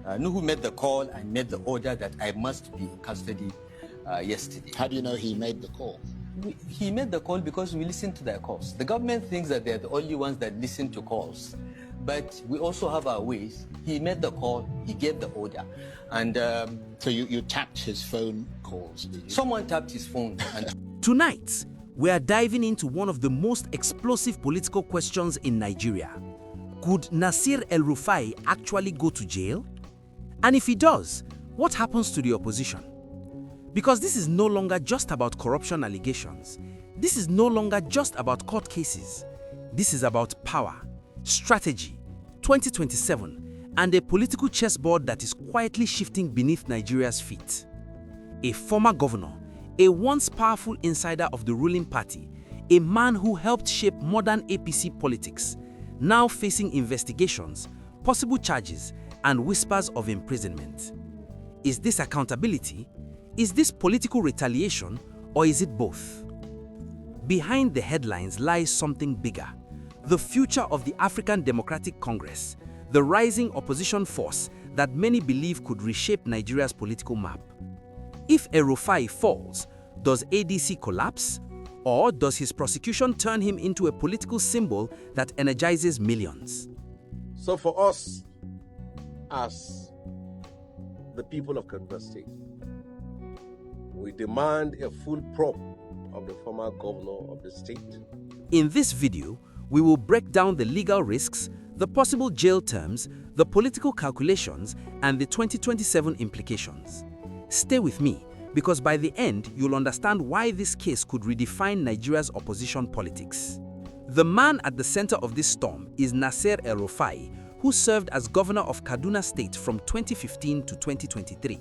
Nuhu made the call and made the order that I must be in custody yesterday. How do you know he made the call? He made the call because we listened to their calls. The government thinks that they're the only ones that listen to calls, but we also have our ways. He made the call, he gave the order. And so you tapped his phone calls, did you? Someone tapped his phone. And Tonight, we are diving into one of the most explosive political questions in Nigeria. Could Nasir El-Rufai actually go to jail? And if he does, what happens to the opposition? Because this is no longer just about corruption allegations. This is no longer just about court cases. This is about power, strategy, 2027, and a political chessboard that is quietly shifting beneath Nigeria's feet. A former governor, a once powerful insider of the ruling party, a man who helped shape modern APC politics, now facing investigations, possible charges, and whispers of imprisonment. Is this accountability? Is this political retaliation, or is it both? Behind the headlines lies something bigger: the future of the African Democratic Congress, the rising opposition force that many believe could reshape Nigeria's political map. If El-Rufai falls, does ADC collapse? Or does his prosecution turn him into a political symbol that energizes millions? So for us, as the people of Kaduna State, we demand a full probe of the former governor of the state. In this video, we will break down the legal risks, the possible jail terms, the political calculations, and the 2027 implications. Stay with me, because by the end, you'll understand why this case could redefine Nigeria's opposition politics. The man at the center of this storm is Nasir El-Rufai, who served as governor of Kaduna State from 2015 to 2023.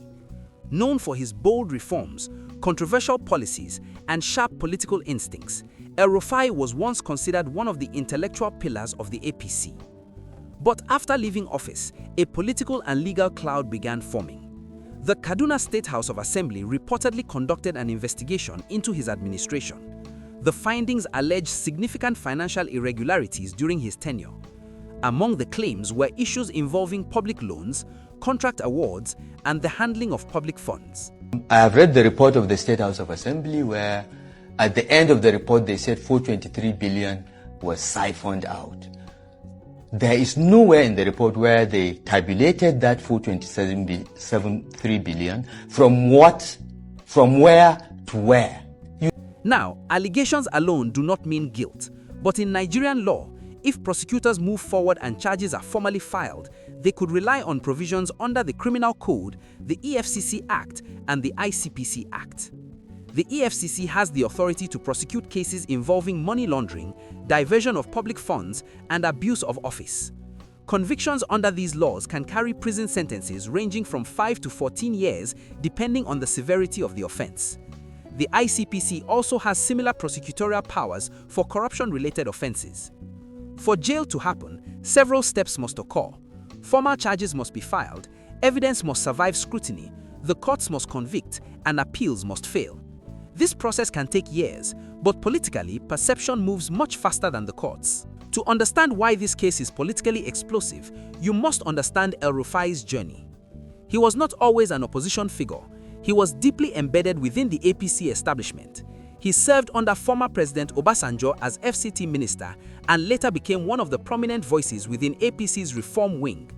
Known for his bold reforms, controversial policies, and sharp political instincts, El-Rufai was once considered one of the intellectual pillars of the APC. But after leaving office, a political and legal cloud began forming. The Kaduna State House of Assembly reportedly conducted an investigation into his administration. The findings alleged significant financial irregularities during his tenure. Among the claims were issues involving public loans, contract awards, and the handling of public funds. I have read the report of the State House of Assembly where at the end of the report they said 423 billion was siphoned out. There is nowhere in the report where they tabulated that 427.73 billion from where to where. Now, allegations alone do not mean guilt, but in Nigerian law, if prosecutors move forward and charges are formally filed, they could rely on provisions under the Criminal Code, the EFCC Act, and the ICPC Act. The EFCC has the authority to prosecute cases involving money laundering, diversion of public funds, and abuse of office. Convictions under these laws can carry prison sentences ranging from 5 to 14 years depending on the severity of the offense. The ICPC also has similar prosecutorial powers for corruption-related offenses. For jail to happen, several steps must occur. Formal charges must be filed, evidence must survive scrutiny, the courts must convict, and appeals must fail. This process can take years, but politically, perception moves much faster than the courts. To understand why this case is politically explosive, you must understand El-Rufai's journey. He was not always an opposition figure. He was deeply embedded within the APC establishment. He served under former President Obasanjo as FCT minister and later became one of the prominent voices within APC's reform wing.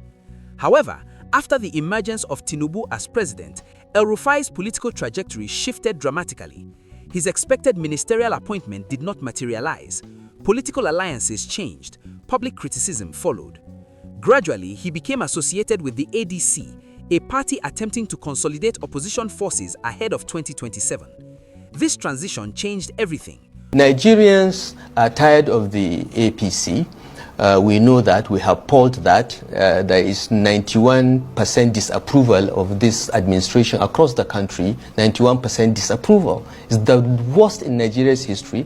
However, after the emergence of Tinubu as president, El-Rufai's political trajectory shifted dramatically. His expected ministerial appointment did not materialize. Political alliances changed. Public criticism followed. Gradually, he became associated with the ADC, a party attempting to consolidate opposition forces ahead of 2027. This transition changed everything. Nigerians are tired of the APC. We know that, we have polled that. There is 91% disapproval of this administration across the country. 91% disapproval. It's the worst in Nigeria's history.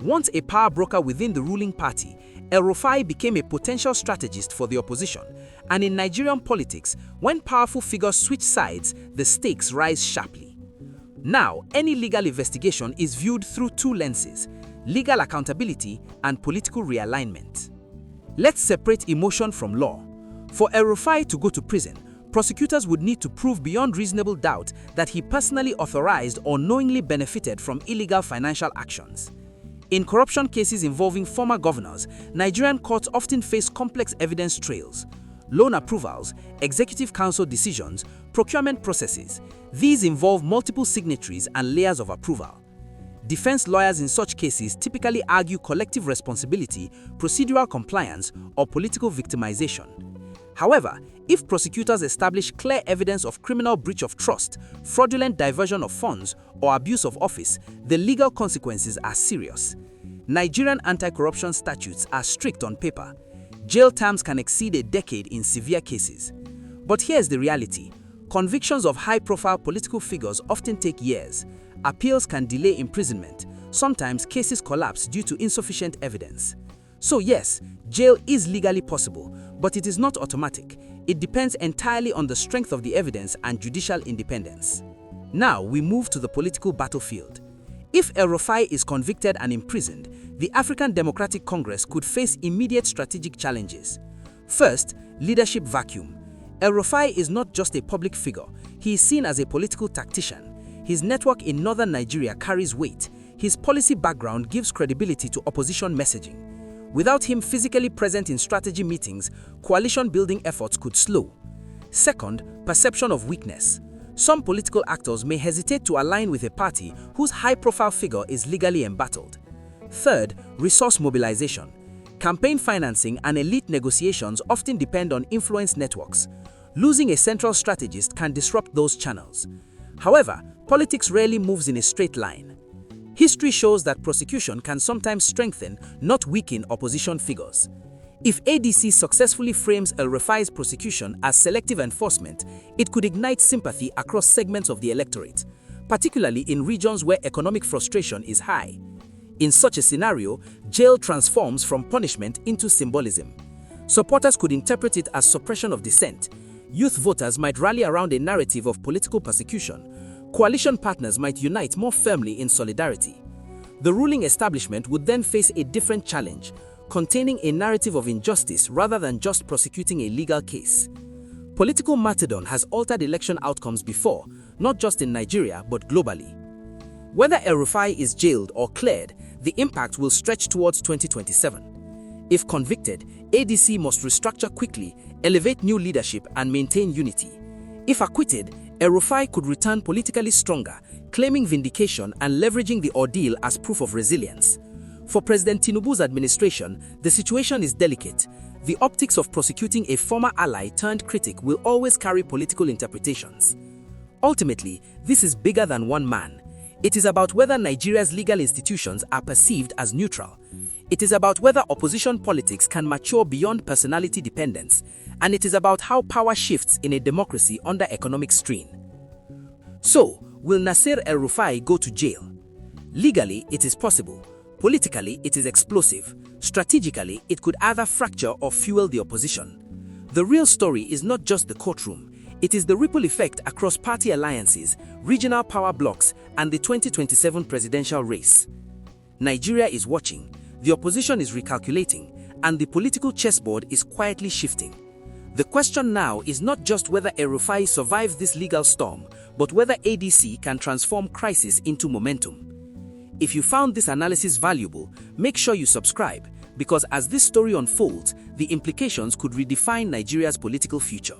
Once a power broker within the ruling party, El-Rufai became a potential strategist for the opposition. And in Nigerian politics, when powerful figures switch sides, the stakes rise sharply. Now, any legal investigation is viewed through two lenses: legal accountability and political realignment. Let's separate emotion from law. For El-Rufai to go to prison, prosecutors would need to prove beyond reasonable doubt that he personally authorized or knowingly benefited from illegal financial actions. In corruption cases involving former governors, Nigerian courts often face complex evidence trails. Loan approvals, executive council decisions, procurement processes. These involve multiple signatories and layers of approval. Defense lawyers in such cases typically argue collective responsibility, procedural compliance, or political victimization. However, if prosecutors establish clear evidence of criminal breach of trust, fraudulent diversion of funds, or abuse of office, the legal consequences are serious. Nigerian anti-corruption statutes are strict on paper. Jail terms can exceed a decade in severe cases. But here's the reality. Convictions of high-profile political figures often take years. Appeals can delay imprisonment. Sometimes cases collapse due to insufficient evidence. So yes, jail is legally possible, but it is not automatic. It depends entirely on the strength of the evidence and judicial independence. Now we move to the political battlefield. If El-Rufai is convicted and imprisoned, the African Democratic Congress could face immediate strategic challenges. First, leadership vacuum. El-Rufai is not just a public figure, he is seen as a political tactician. His network in northern Nigeria carries weight. His policy background gives credibility to opposition messaging. Without him physically present in strategy meetings, coalition-building efforts could slow. Second, perception of weakness. Some political actors may hesitate to align with a party whose high-profile figure is legally embattled. Third, resource mobilization. Campaign financing and elite negotiations often depend on influence networks. Losing a central strategist can disrupt those channels. However, politics rarely moves in a straight line. History shows that prosecution can sometimes strengthen, not weaken, opposition figures. If ADC successfully frames El-Rufai's prosecution as selective enforcement, it could ignite sympathy across segments of the electorate, particularly in regions where economic frustration is high. In such a scenario, jail transforms from punishment into symbolism. Supporters could interpret it as suppression of dissent. Youth voters might rally around a narrative of political persecution. Coalition partners might unite more firmly in solidarity. The ruling establishment would then face a different challenge, containing a narrative of injustice rather than just prosecuting a legal case. Political martyrdom has altered election outcomes before, not just in Nigeria but globally. Whether El-Rufai is jailed or cleared, the impact will stretch towards 2027. If convicted, ADC must restructure quickly, elevate new leadership, and maintain unity. If acquitted, El-Rufai could return politically stronger, claiming vindication and leveraging the ordeal as proof of resilience. For President Tinubu's administration, the situation is delicate. The optics of prosecuting a former ally turned critic will always carry political interpretations. Ultimately, this is bigger than one man. It is about whether Nigeria's legal institutions are perceived as neutral. It is about whether opposition politics can mature beyond personality dependence. And it is about how power shifts in a democracy under economic strain. So, will Nasir El-Rufai go to jail? Legally, it is possible. Politically, it is explosive. Strategically, it could either fracture or fuel the opposition. The real story is not just the courtroom. It is the ripple effect across party alliances, regional power blocks, and the 2027 presidential race. Nigeria is watching, the opposition is recalculating, and the political chessboard is quietly shifting. The question now is not just whether El-Rufai survives this legal storm, but whether ADC can transform crisis into momentum. If you found this analysis valuable, make sure you subscribe, because as this story unfolds, the implications could redefine Nigeria's political future.